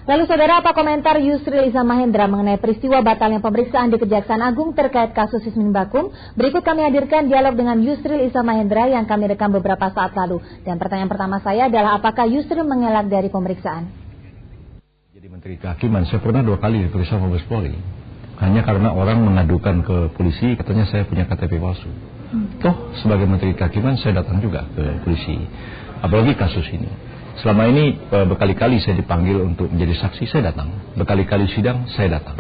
Lalu saudara, apa komentar Yusril Iza Mahendra mengenai peristiwa batalnya pemeriksaan di Kejaksaan Agung terkait kasus Yasmin Bakum? Berikut kami hadirkan dialog dengan Yusril Iza Mahendra yang kami rekam beberapa saat lalu. Dan pertanyaan pertama saya adalah, apakah Yusril mengelak dari pemeriksaan? Jadi Menteri Kehakiman, saya pernah 2 kali diperiksa Mabes Polri. Hanya karena orang mengadukan ke polisi, katanya saya punya KTP palsu. Toh sebagai Menteri Kehakiman saya datang juga ke polisi. Apalagi kasus ini. Selama ini berkali-kali saya dipanggil untuk menjadi saksi, saya datang. Berkali-kali sidang, saya datang.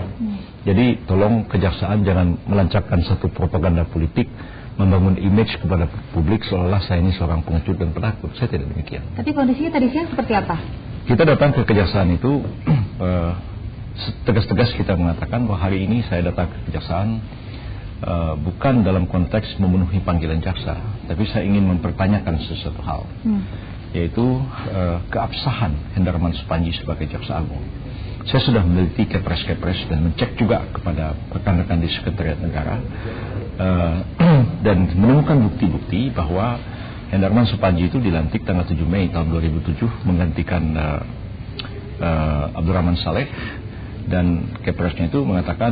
Jadi tolong kejaksaan jangan melancarkan satu propaganda politik, membangun image kepada publik seolah-olah saya ini seorang pengecut dan penakut. Saya tidak demikian. Tapi kondisinya tadi siang seperti apa? Kita datang ke kejaksaan itu, tegas-tegas kita mengatakan bahwa hari ini saya datang ke kejaksaan bukan dalam konteks memenuhi panggilan jaksa, tapi saya ingin mempertanyakan sesuatu hal. Yaitu keabsahan Hendarman Supanji sebagai Jaksa Agung. Saya sudah meneliti kepres-kepres dan mencek juga kepada rekan-rekan di Sekretariat Negara dan menemukan bukti-bukti bahwa Hendarman Supanji itu dilantik tanggal 7 Mei tahun 2007 menggantikan Abdurrahman Saleh, dan kepresnya itu mengatakan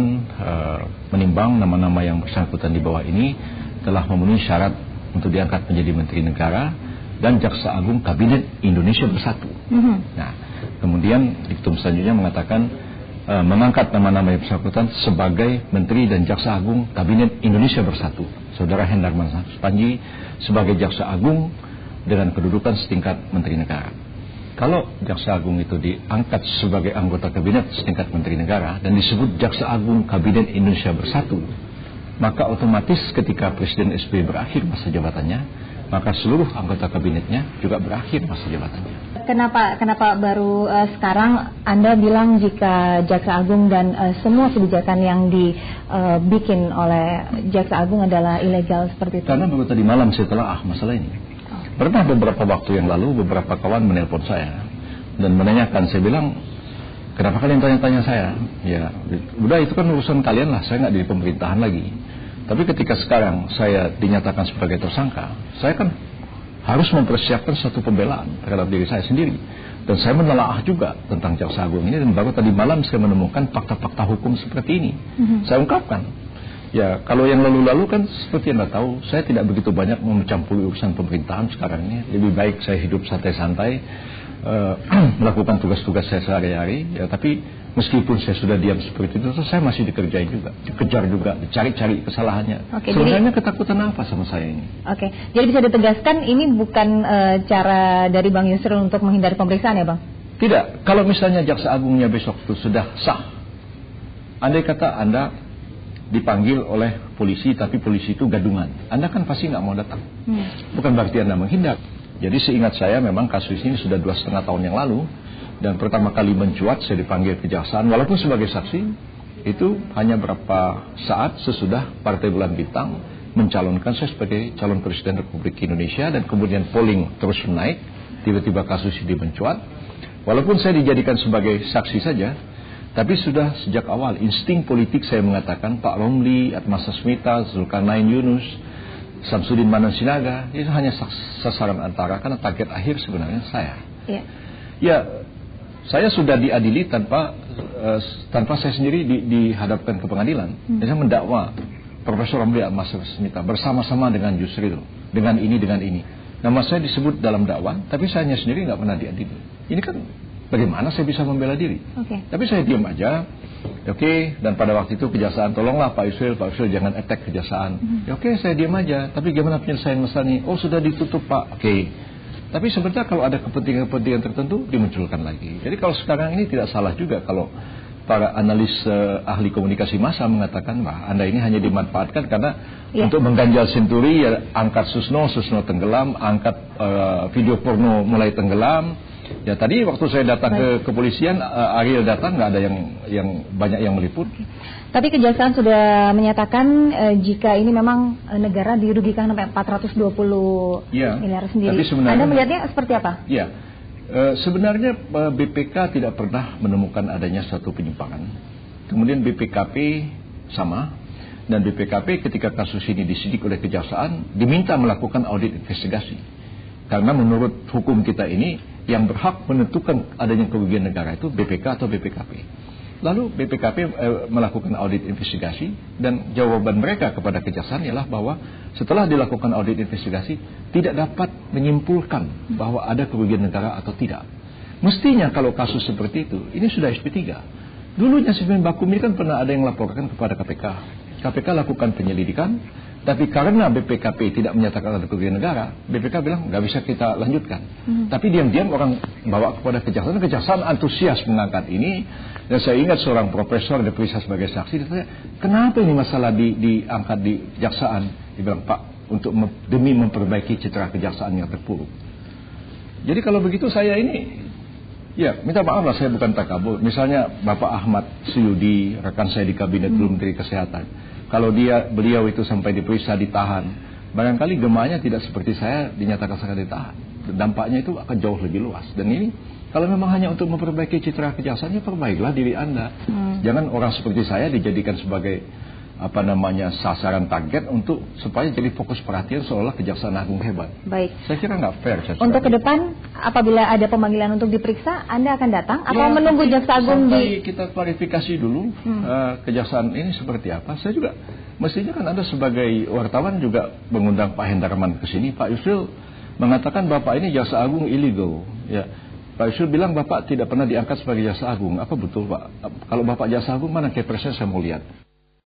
menimbang nama-nama yang bersangkutan di bawah ini telah memenuhi syarat untuk diangkat menjadi Menteri Negara dan Jaksa Agung Kabinet Indonesia Bersatu. Nah, kemudian diktum selanjutnya mengatakan mengangkat nama-nama yang bersangkutan sebagai Menteri dan Jaksa Agung Kabinet Indonesia Bersatu. Saudara Hendarman Supanji sebagai Jaksa Agung dengan kedudukan setingkat Menteri Negara. Kalau Jaksa Agung itu diangkat sebagai anggota Kabinet setingkat Menteri Negara dan disebut Jaksa Agung Kabinet Indonesia Bersatu, maka otomatis ketika Presiden SBY berakhir masa jabatannya, maka seluruh anggota kabinetnya juga berakhir masa jabatannya. Kenapa baru sekarang Anda bilang jika Jaksa Agung dan semua kebijakan yang dibikin oleh Jaksa Agung adalah ilegal seperti itu? Karena baru tadi malam saya telah masalah ini. Pernah beberapa waktu yang lalu beberapa kawan menelpon saya dan menanyakan, saya bilang, kenapa kalian tanya-tanya saya? Ya, udah itu kan urusan kalian lah, saya nggak di pemerintahan lagi. Tapi ketika sekarang saya dinyatakan sebagai tersangka, saya kan harus mempersiapkan satu pembelaan terhadap diri saya sendiri. Dan saya menelaah juga tentang Jaksa Agung ini, dan baru tadi malam saya menemukan fakta-fakta hukum seperti ini. Saya ungkapkan. Ya, kalau yang lalu-lalu kan seperti Anda tahu, saya tidak begitu banyak mencampuri urusan pemerintahan sekarang ini. Lebih baik saya hidup santai-santai, melakukan tugas-tugas saya sehari-hari. Ya, tapi meskipun saya sudah diam seperti itu, saya masih dikerjain juga, dikejar juga, dicari-cari kesalahannya. Sebenarnya ketakutan apa sama saya ini? Oke, jadi bisa ditegaskan ini bukan cara dari Bang Yusril untuk menghindari pemeriksaan ya Bang? Tidak, kalau misalnya Jaksa Agungnya besok itu sudah sah, andai kata Anda dipanggil oleh polisi, tapi polisi itu gadungan, Anda kan pasti nggak mau datang. Bukan berarti Anda menghindar. Jadi seingat saya memang kasus ini sudah 2,5 tahun yang lalu, dan pertama kali mencuat saya dipanggil kejaksaan walaupun sebagai saksi itu hanya berapa saat sesudah Partai Bulan Bintang mencalonkan saya sebagai calon Presiden Republik Indonesia, dan kemudian polling terus naik, tiba-tiba kasus ini mencuat. Walaupun saya dijadikan sebagai saksi saja, tapi sudah sejak awal insting politik saya mengatakan Pak Romli, Atma Sasmita, Zulkarnain Yunus, Samsudin Manan Sinaga itu hanya sasaran antara, karena target akhir sebenarnya saya. Ya, saya sudah diadili tanpa saya sendiri dihadapkan ke pengadilan. Dan saya mendakwa Profesor Romli, Atma Sasmita bersama-sama dengan Yusril, dengan ini. Nama saya disebut dalam dakwaan, tapi saya sendiri nggak pernah diadili. Ini kan bagaimana saya bisa membela diri? Tapi saya diam aja. Dan pada waktu itu kejaksaan, tolonglah Pak Yusril jangan attack kejaksaan. Saya diam aja. Tapi gimana penyelesaian masalahnya? Oh, sudah ditutup Pak. Tapi sebenarnya kalau ada kepentingan-kepentingan tertentu dimunculkan lagi. Jadi kalau sekarang ini tidak salah juga kalau para analis ahli komunikasi massa mengatakan, wah, Anda ini hanya dimanfaatkan karena untuk mengganjal senturi, ya angkat Susno tenggelam, angkat video porno mulai tenggelam. Ya tadi waktu saya datang ke kepolisian, Ariel datang, nggak ada yang banyak yang meliput. Tapi kejaksaan sudah menyatakan jika ini memang negara dirugikan sampai 420 miliar sendiri. Tapi Anda melihatnya seperti apa? Ya, sebenarnya BPK tidak pernah menemukan adanya suatu penyimpangan. Kemudian BPKP sama, dan BPKP ketika kasus ini disidik oleh kejaksaan diminta melakukan audit investigasi. Karena menurut hukum kita ini yang berhak menentukan adanya kerugian negara itu BPK atau BPKP. Lalu BPKP melakukan audit investigasi dan jawaban mereka kepada kejaksaan ialah bahwa setelah dilakukan audit investigasi tidak dapat menyimpulkan bahwa ada kerugian negara atau tidak. Mestinya kalau kasus seperti itu, ini sudah SP3. Dulunya Simen Bakum ini kan pernah ada yang laporkan kepada KPK. KPK lakukan penyelidikan, tapi karena BPKP tidak menyatakan ada kerugian negara, BPK bilang nggak bisa kita lanjutkan. Tapi diam-diam orang bawa kepada kejaksaan, kejaksaan antusias mengangkat ini. Dan saya ingat seorang profesor diperiksa sebagai saksi, dia tanya, kenapa ini masalah diangkat di kejaksaan? Dia bilang, Pak, demi memperbaiki citra kejaksaan yang terpuruk. Jadi kalau begitu saya ini, ya minta maaf lah, saya bukan takabur. Misalnya Bapak Ahmad Suyudi, rekan saya di kabinet Menteri Kesehatan. Kalau beliau itu sampai diperiksa, ditahan, barangkali gemanya tidak seperti saya dinyatakan sangat ditahan. Dampaknya itu akan jauh lebih luas. Dan ini kalau memang hanya untuk memperbaiki citra kejaksaan, ya perbaiklah diri Anda. Jangan orang seperti saya dijadikan sebagai sasaran target supaya jadi fokus perhatian seolah Kejaksaan Agung hebat. Baik. Saya kira nggak fair. Untuk ke depan, apabila ada pemanggilan untuk diperiksa, Anda akan datang atau menunggu Jaksa Agung sampai kita klarifikasi dulu kejaksaan ini seperti apa. Saya juga mestinya kan Anda sebagai wartawan juga mengundang Pak Hendarman ke sini. Pak Yusril mengatakan Bapak ini Jaksa Agung illegal. Ya. Pak Yusril bilang Bapak tidak pernah diangkat sebagai Jaksa Agung. Apa betul Pak? Kalau Bapak Jaksa Agung, mana kepresnya saya mau lihat.